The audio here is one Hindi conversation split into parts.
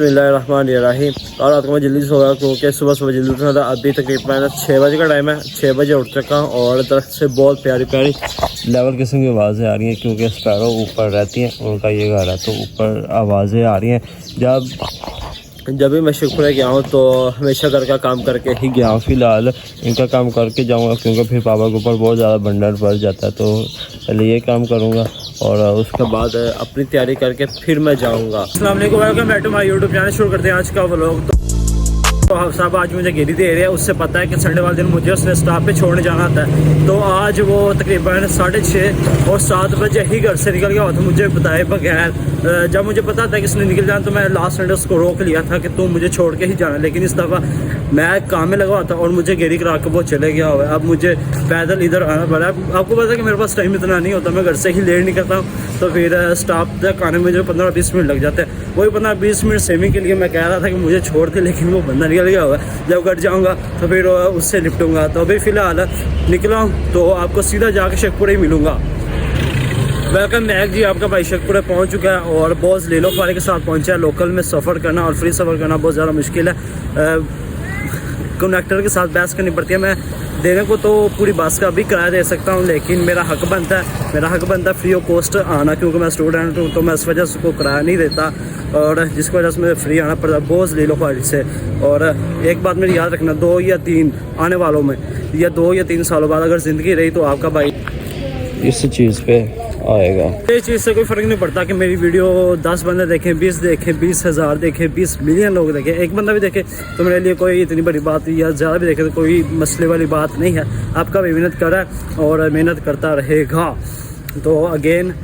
बिस्मिल्लाहिर्रहमानिर्रहीम। और रात को मैं जल्दी सो गया क्योंकि सुबह जल्दी उठना था। अभी तकरीबन 6 बजे का टाइम है, 6 बजे उठ चुका हूँ और दरख्त से बहुत प्यारी प्यारी लेवल किस्म की आवाज़ें आ रही हैं क्योंकि स्पैरो ऊपर रहती हैं, उनका ये घर है तो ऊपर आवाज़ें आ रही हैं। जब भी मैं शिवपुरा गया हूँ तो हमेशा घर का काम करके ही गया हूँ। फ़िलहाल इनका काम करके जाऊँगा क्योंकि फिर पापा के ऊपर बहुत ज़्यादा बंडल बढ़ जाता है, तो पहले ये काम करूँगा और उसके बाद अपनी तैयारी करके फिर मैं जाऊँगा। अस्सलाम वालेकुम, welcome back to my YouTube channel. शुरू करते हैं आज का व्लॉग। तो साहब आज मुझे गेरी दे रहे हैं, उससे पता है कि संडे वाले दिन मुझे उसने स्टाफ पे छोड़ने जाना था। तो आज वो तकरीबन 6:30 और 7 बजे ही घर से निकल गया हुआ था मुझे बताए बगैर। जब मुझे पता था कि इसने निकल जाना तो मैं लास्ट संडे उसको रोक लिया था कि तुम मुझे छोड़ के ही जाना, लेकिन इस दफ़ा मैं काम में लगा हुआ था और मुझे गेरी करा के वो चले गया हुआ है। अब मुझे पैदल इधर आना पड़ा है। आपको पता है कि मेरे पास टाइम इतना नहीं होता, मैं घर से ही लेट निकलता हूँ तो फिर स्टाफ तक आने में जो 15-20 मिनट लग जाते हैं। वही 15-20 मिनट सेविंग के लिए मैं कह रहा था कि मुझे छोड़ दे, लेकिन वो बंदा निकल गया हुआ है। जब घर जाऊँगा तो फिर उससे निपटूंगा। तो अभी फ़िलहाल निकला हूँ तो आपको सीधा जाकर शेखपुरा ही मिलूँगा। वेलकम बैक जी, आपका भाई शेखपुरा पहुँच चुका है और बॉस लेलोक वाले के साथ पहुँचा है। लोकल में सफ़र करना और फ्री सफ़र करना बहुत ज़्यादा मुश्किल है। कंडक्टर के साथ बहस करनी पड़ती है। मैं देने को तो पूरी बस का भी किराया दे सकता हूँ, लेकिन मेरा हक बनता है फ्री ऑफ कॉस्ट आना, क्योंकि मैं स्टूडेंट हूँ तो मैं इस वजह से उसको किराया नहीं देता और जिसकी वजह से मुझे फ्री आना पड़ता है बॉस लेलोक वाले से। और एक बात मेरी याद रखना, 2 या 3 आने वालों में या 2 या 3 सालों बाद अगर ज़िंदगी रही तो आपका भाई इस चीज़ पे आएगा। इस चीज़ से कोई फ़र्क नहीं पड़ता कि मेरी वीडियो 10 बंदे देखें, 20 देखें, 20,000 देखें, 20 मिलियन लोग देखें, एक बंदा भी देखे तो मेरे लिए कोई इतनी बड़ी बात या ज़्यादा भी देखे तो कोई मसले वाली बात नहीं है। आपका भी मेहनत कर रहा है और मेहनत करता रहेगा। तो अगेन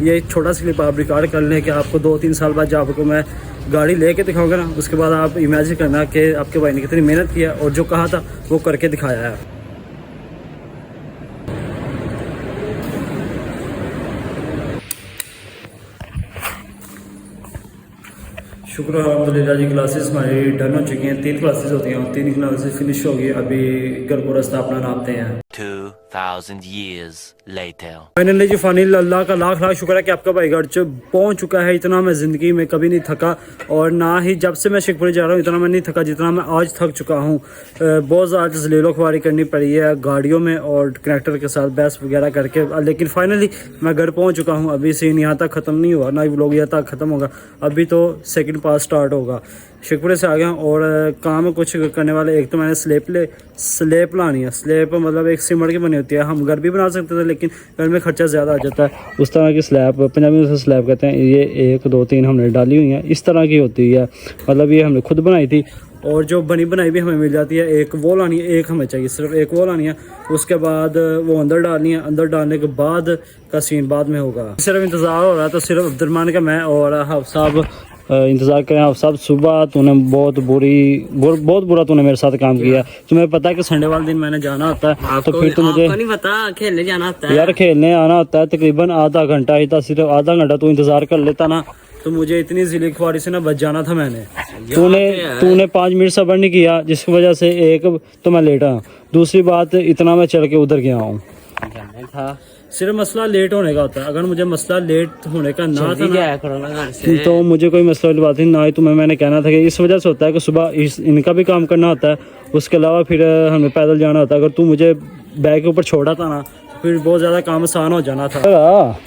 ये छोटा सा क्लिप आप रिकॉर्ड कर लें कि आपको 2-3 साल बाद जब आपको मैं गाड़ी लेके दिखाऊंगा ना, उसके बाद आप इमेजिन करना कि आपके भाई ने कितनी मेहनत किया और जो कहा था वो करके दिखाया है। शुक्र अल्हम्दुलिल्लाह जी, क्लासेस हमारी डन हो चुकी हैं। 3 क्लासेस होती हैं, 3 क्लासेस फिनिश हो गई। अभी घर को रास्ता अपना नापते हैं। 2000 years later. फाइनली जी, फाइनली अल्लाह का लाख लाख शुक्र है कि आपका भाई घर पहुंच चुका है। इतना मैं ज़िंदगी में कभी नहीं थका और ना ही जब से मैं शेखपुरा जा रहा हूँ इतना मैं नहीं थका जितना मैं आज थक चुका हूँ। बहुत ज़्यादा जलीलो ख्वारी करनी पड़ी है गाड़ियों में और कनेक्टर के साथ बहस वगैरह करके, लेकिन फाइनली मैं घर पहुँच चुका हूँ। अभी सीन यहाँ तक ख़त्म नहीं हुआ, ना ही व्लॉग यहाँ तक ख़त्म होगा, अभी तो सेकंड पार्ट स्टार्ट होगा। शेखपुरे से आ गया और काम कुछ करने वाले। एक तो मैंने स्लेप लानी है। स्लेप मतलब एक सीमेंट की बनी होती है, हम घर भी बना सकते थे लेकिन घर में खर्चा ज़्यादा आ जाता है। उस तरह की स्लैब पंजाबी में उसे स्लैब कहते हैं। ये 1 2 3 हमने डाली हुई हैं, इस तरह की होती है, मतलब ये हमने खुद बनाई थी और जो बनी बनाई भी हमें मिल जाती है। एक वो लानी है, एक हमें चाहिए, सिर्फ एक वो लानी है। उसके बाद वो अंदर डालनी है, अंदर डालने के बाद का सीन बाद में होगा। सिर्फ इंतज़ार हो रहा है तो सिर्फ अब्दुलरहमान का मैं और हाफ़ साहब इंतज़ार करें। आप सब सुबह तूने बहुत बुरा तूने मेरे साथ काम किया। तुम्हें पता है कि संडे वाले दिन मैंने जाना होता है तो फिर तो मुझे नहीं पता, खेलने जाना होता है यार, खेलने आना होता है। तकरीबन आधा घंटा ही था, सिर्फ आधा घंटा तू इंतज़ार कर लेता ना तो मुझे इतनी जिले ख्वारी से ना बच जाना था। तूने 5 मिनट सब्र नहीं किया, जिसकी वजह से एक तो मैं लेट आया, दूसरी बात इतना मैं चल के उधर गया हूँ। सिर्फ मसला लेट होने का होता है। अगर मुझे मसला लेट होने का ना था ना तो मुझे कोई मसला वाली बात नहीं, ना ही तुम्हें मैंने कहना था कि इस वजह से होता है कि सुबह इनका भी काम करना होता है, उसके अलावा फिर हमें पैदल जाना होता है। अगर तू मुझे बैग के ऊपर छोड़ा था ना तो फिर बहुत ज़्यादा काम आसान हो जाना था।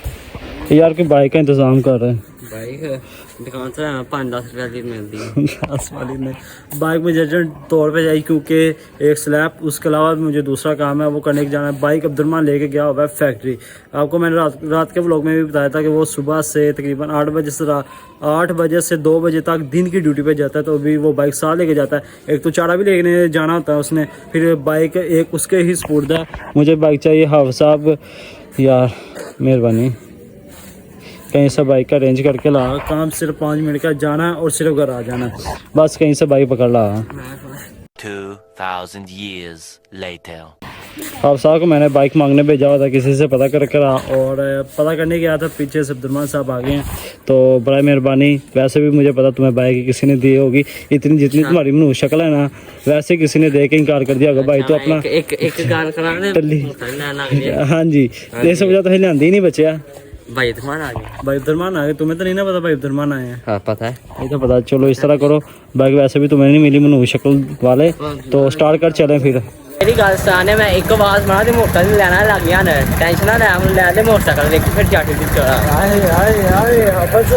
यार कि बाइक का इंतज़ाम कर रहे हैं। बाइक दुकान से 5-10 रुपये की मिलती है। 10 वाली में बाइक में अर्जेंट तौर पे जाई क्योंकि एक स्लैब, उसके अलावा मुझे दूसरा काम है वो करने के जाना है। बाइक अब्दुलरहमान लेके गया हुआ है फैक्ट्री। आपको मैंने रात के व्लॉग में भी बताया था कि वो सुबह से तकरीबन 8 बजे से 2 बजे तक दिन की ड्यूटी पे जाता है। तो अभी वो बाइक साथ लेके जाता है। एक तो चारा भी लेने जाना होता है उसने, फिर बाइक एक उसके ही स्पूर्द है। मुझे बाइक चाहिए। हाफ़ साहब यार मेहरबानी कहीं से बाइक का अरेंज करके ला। काम सिर्फ 5 मिनट का जाना है और सिर्फ घर आ जाना है, बस कहीं से बाइक पकड़ ला। 2000 years later. आप साहब को मैंने बाइक मांगने भेजा हुआ था किसी से पता कर करा और पता करने गया था, पीछे से अब्दुलरहमान साहब आ गए हैं तो बड़ा मेहरबानी। वैसे भी मुझे पता तुम्हें बाइक किसी ने दी होगी, इतनी जितनी तुम्हारी मनूह शक्ल है ना वैसे किसी ने दे के इनकार कर दिया होगा। भाई तो अपना एक गाल करा हाँ जी, इस वजह तो लियांदी नहीं बचिया। भाई इधमान आ गया। भाई अब्दुलरहमान आ गए, तुम्हें तो नहीं ना पता भाई अब्दुलरहमान आए हैं? हाँ पता है। ये तो पता। चलो इस तरह करो, बाकी वैसे भी तुम्हें नहीं मिली मनू शक्ल वाले, तो स्टार्ट कर चलें फिर। मेरी गल सुन, मैं एक आवाज मारा ते मोटरसाइकिल लैना लग गया ना, टेंशन ना ले, हम ले ले मोटरसाइकिल देखी फिर जाके भी चला। आए आए आए बस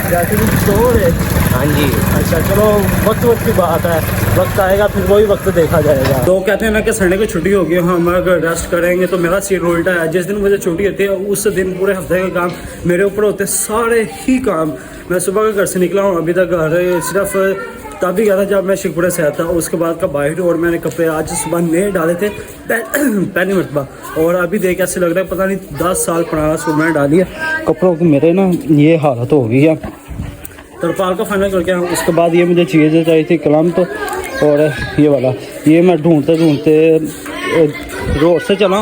जाके भी स्टोर है। हाँ जी। अच्छा चलो, वक्त की बात है, वक्त आएगा फिर वही वक्त देखा जाएगा। तो कहते हैं ना कि संडे को छुट्टी होगी, हम अगर रेस्ट करेंगे तो मेरा सीन उल्टा है। जिस दिन मुझे छुट्टी होती है उस दिन पूरे हफ्ते का काम मेरे ऊपर होते हैं, सारे ही काम। मैं सुबह के घर से निकला हूँ, अभी तक घर सिर्फ तभी गया था जब मैं शिखपुरा से आया था, उसके बाद का बाहर। और मैंने कपड़े आज सुबह नए डाले थे पहली मरतबा, और अभी देख ऐसे लग रहा है पता नहीं 10 साल पुराना सूट मैंने डाली है। कपड़ों की मेरे ना ये हालत हो गई है। तरपाल का फाइनल करके आया, उसके बाद ये मुझे चीज़ें चाहिए थी कलम तो, और ये वाला ये मैं ढूंढते ढूंढते रोड से चला,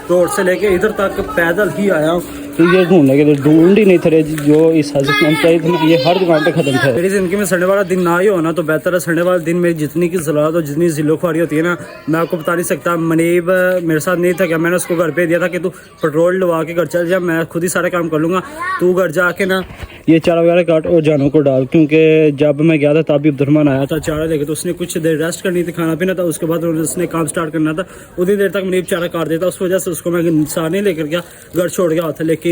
रोड से लेके इधर तक पैदल ही आया हूँ। तो ये ढूंढने के लिए ढूंढ ही नहीं थे जो इस हज़म चाहिए था, ये हर दुकान पे ख़त्म था। मेरी ज़िंदगी में संडे वाला दिन ना ही होना तो बेहतर है। संडे वाला दिन मेरी जितनी की ज़रूरत हो, जितनी ज़िल्लोख्वारी होती है ना, मैं आपको बता नहीं सकता। मनीब मेरे साथ नहीं था क्या, मैंने उसको घर पे दिया था कि तू पेट्रोल डलवा के घर चल जा, मैं खुद ही सारे काम कर लूँगा, तू घर जाके ना ये चारा वगैरह काट और जानों को डाल। क्योंकि जब मैं गया था तभी अब्दुलरहमान आया था चारा लेके, तो उसने कुछ देर रेस्ट करनी थी, खाना पीना था, उसके बाद उसने काम स्टार्ट करना था। उतनी देर तक मनीब चारा काट देता, उस वजह से उसको मैं सारे लेकर गया, घर छोड़ गया था। लेकिन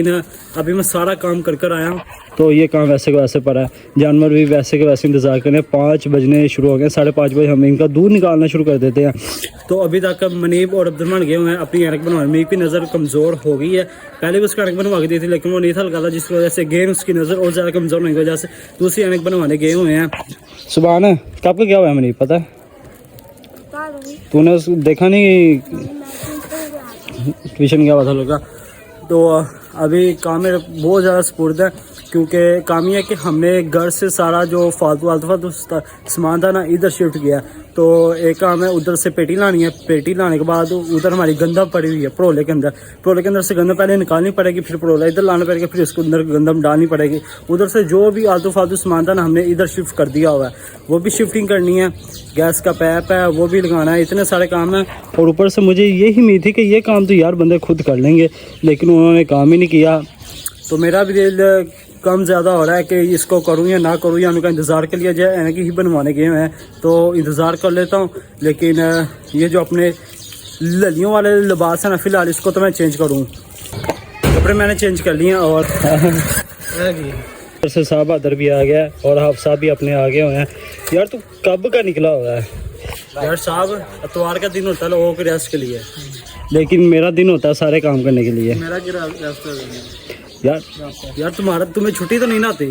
अभी मैं सारा काम कर आया हूँ, तो ये काम वैसे के वैसे पड़ा है। जानवर भी वैसे के वैसे इंतज़ार करें, 5 बजने शुरू हो गए, 5:30 बजे हम इनका दूध निकालना शुरू कर देते हैं। तो अभी तक मनीब और अब्दुलरहमान गए हुए हैं अपनी ऐनक बनवाने। मनीब की नज़र कमज़ोर हो गई है, पहले भी उसकी ऐनक बनवा के दी थी लेकिन वो नहीं था लगा, जिसकी वजह से गेम उसकी नज़र और ज़्यादा कमज़ोर होने की वजह से दूसरी ऐनक बनवाने गए हुए हैं। सुबह ना कब का क्या हुआ है मनीब पता है? तूने देखा नहीं, ट्यूशन गया हुआ था लोग का। तो अभी काम में बहुत ज़्यादा स्पुर्द है, क्योंकि काम ये है कि हमने घर से सारा जो फालतू सामान था ना इधर शिफ्ट किया। तो एक काम है उधर से पेटी लानी है, पेटी लाने के बाद उधर हमारी गंदा पड़ी हुई है परोले के अंदर से गंदा पहले निकालनी पड़ेगी, फिर परोला इधर लाना पड़ेगा, फिर उसके अंदर गंदम डालनी पड़ेगी। उधर से जो भी आलतू फालतू सामान था ना हमने इधर शिफ्ट कर दिया हुआ है, वो भी शिफ्टिंग करनी है। गैस का पैप है वो भी लगाना है, इतने सारे काम हैं। और ऊपर से मुझे यही उम्मीद थी कि ये काम तो यार बंदे खुद कर लेंगे, लेकिन उन्होंने काम ही नहीं किया। तो मेरा भी दिल कम ज़्यादा हो रहा है कि इसको करूँ या ना करूँ, या उनका इंतज़ार कर लिया जाए। ऐनक ही बनवाने गए हैं तो इंतज़ार कर लेता हूँ, लेकिन ये जो अपने ललियों वाले लिबास है ना, फ़िलहाल इसको तो मैं चेंज करूँ। कपड़े मैंने चेंज कर लिए और से साहब अदर भी आ गया और आप साहब भी अपने आ गए हुए हैं। यार तू कब का निकला हुआ है? यार साहब इतवार का दिन होता है लोगों के रेस्ट के लिए, लेकिन मेरा दिन होता है सारे काम करने के लिए। मेरा यार तुम्हें छुट्टी तो नहीं ना आती?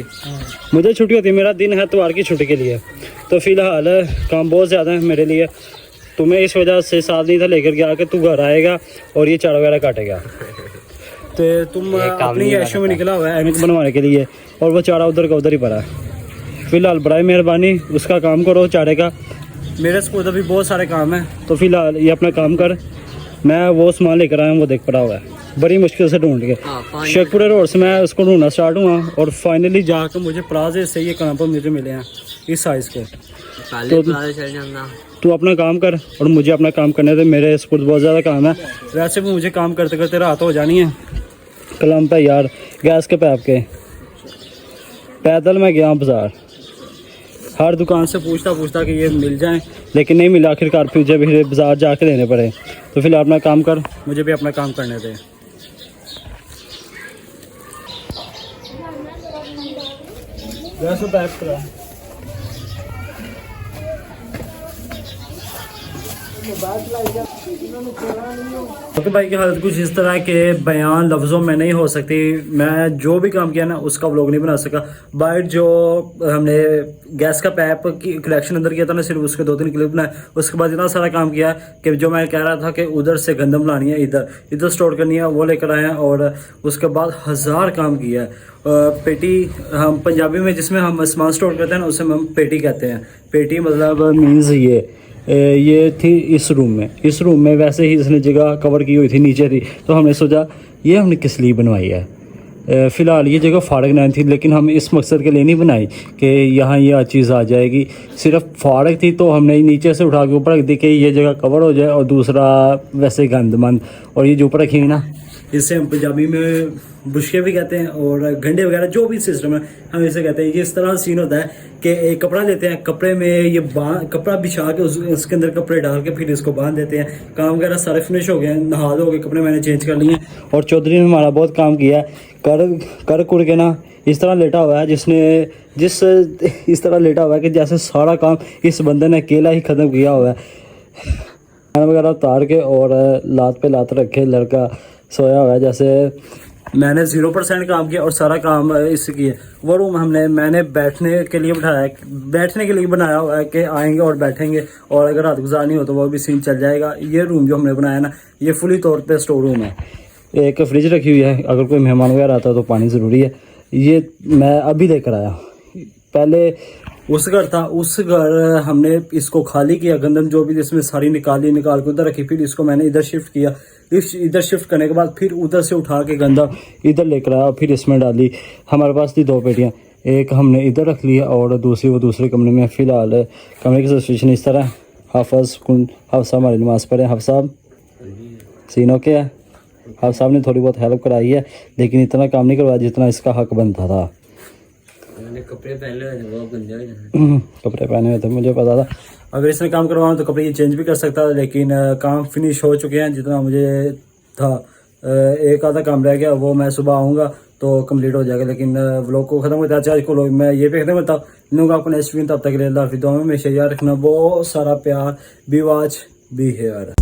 मुझे छुट्टी होती है, मेरा दिन है इतवार की छुट्टी के लिए। तो फिलहाल काम बहुत ज़्यादा है मेरे लिए, तुम्हें इस वजह से साथ नहीं था लेकर गया कि तू घर आएगा और ये चारा वगैरह काटेगा। तो तुम अपनी ऐशों में निकला हुआ है ऐनक बनवाने के लिए, और वो चारा उधर का उधर ही पड़ा है। फिलहाल बड़ा मेहरबानी उसका काम करो चारे का, मेरे स्कूल भी बहुत सारे काम हैं। तो फिलहाल ये अपना काम कर, मैं वो सामान लेकर आया हूँ, वो देख पड़ा हुआ है बड़ी मुश्किल से ढूंढ के। शेखपुरा रोड से मैं उसको ढूंढना स्टार्ट हुआ और फाइनली जाकर मुझे प्लाजे से ये काम पर मुझे मिले हैं इस साइज़ के। तो तू अपना काम कर और मुझे अपना काम करने दे, मेरे स्कूल बहुत ज़्यादा काम है। वैसे भी मुझे काम करते करते रात हो जानी है। कलम पे यार गैस के पैप के पैदल मैं गया बाज़ार, हर दुकान से पूछता कि ये मिल जाए, लेकिन नहीं मिला। आखिरकार फिर जब बाज़ार जाके लेने पड़े। तो फिलहाल अपना काम कर, मुझे भी अपना काम करने दे। गैस पे पैप करा तो भाई की हालत कुछ इस तरह के बयान लफ्ज़ों में नहीं हो सकती। मैं जो भी काम किया ना उसका व्लॉग नहीं बना सका। बाहर जो हमने गैस का पैप की कलेक्शन अंदर किया था ना, सिर्फ उसके 2-3 क्लिप बनाए। उसके बाद इतना सारा काम किया कि जो मैं कह रहा था कि उधर से गंदम लानी है, इधर स्टोर करनी है, वो लेकर आए हैं। और उसके बाद 1000 काम किया है। पेटी हम पंजाबी में जिसमें हम सामान स्टोर करते हैं ना उसे हम पेटी कहते हैं। पेटी मतलब मीन्स ये थी इस रूम में वैसे ही इसने जगह कवर की हुई थी, नीचे थी। तो हमने सोचा ये हमने किस लिए बनवाई है। फ़िलहाल ये जगह फाड़क नहीं थी, लेकिन हम इस मकसद के लिए नहीं बनाई कि यहाँ ये चीज़ आ जाएगी। सिर्फ फाड़क थी तो हमने नीचे से उठा के ऊपर रख दी कि ये जगह कवर हो जाए, और दूसरा वैसे गंदमंद। और ये जो ऊपर रखी हुई ना इसे हम पंजाबी में बुशके भी कहते हैं और गंडे वगैरह जो भी सिस्टम है हम इसे कहते हैं। ये इस तरह सीन होता है कि एक कपड़ा लेते हैं, कपड़े में ये कपड़ा बिछा के उसके अंदर कपड़े डाल के फिर इसको बांध देते हैं। काम वगैरह सारे फिनिश हो गए हैं, नहा धो के कपड़े मैंने चेंज कर लिए हैं और चौधरी ने हमारा बहुत काम किया है। कर कुड़ के ना इस तरह लेटा हुआ है इस तरह लेटा हुआ है कि जैसे सारा काम इस बंदे ने अकेला ही ख़त्म किया हुआ है। खाना वगैरह उतार के और लात पे लात रखे लड़का सोया हुआ है, जैसे मैंने 0% काम किया और सारा काम इससे किया। वो रूम मैंने बैठने के लिए बनाया हुआ है कि आएंगे और बैठेंगे और अगर रात गुजारनी हो तो वो भी सीन चल जाएगा। ये रूम जो हमने बनाया ना, ये फुली तौर पे स्टोर रूम है। एक फ्रिज रखी हुई है, अगर कोई मेहमान वगैरह आता है तो पानी ज़रूरी है। ये मैं अभी लेकर आया, पहले उस घर था, उस घर हमने इसको खाली किया, गंदम जो भी इसमें सारी निकाल के उधर रखी, फिर इसको मैंने इधर शिफ्ट किया। इधर शिफ्ट करने के बाद फिर उधर से उठा के गंदा इधर लेकर आया, फिर इसमें डाली। हमारे पास थी 2 पेटियाँ, एक हमने इधर रख लिया और दूसरी वो दूसरे कमरे में। फ़िलहाल कमरे की सिचुएशन इस तरह। हाफ़ हमारी नमाज़ पढ़े। हाफ़ साहब सीन ओके है। हाफ़ साहब ने थोड़ी बहुत हेल्प कराई है, लेकिन इतना काम नहीं करवाया जितना इसका हक बनता था। कपड़े पहने हुए थे, वो गंदे हो जाते। कपड़े पहने हुए थे, मुझे पता था अगर इसने काम करवाना तो कपड़े ये चेंज भी कर सकता था, लेकिन काम फिनिश हो चुके हैं जितना मुझे था। एक आधा काम रह गया, वो मैं सुबह आऊँगा तो कंप्लीट हो जाएगा। लेकिन व्लॉग को ख़त्म होता है आज को मैं ये पे ख़त्म होता हूँ। आपको नेक्स्ट वीक तब तक के लिए अल्लाह हाफ़िज़। दुआ में हमेशा याद रखना। बहुत सारा प्यार। Be watch be here.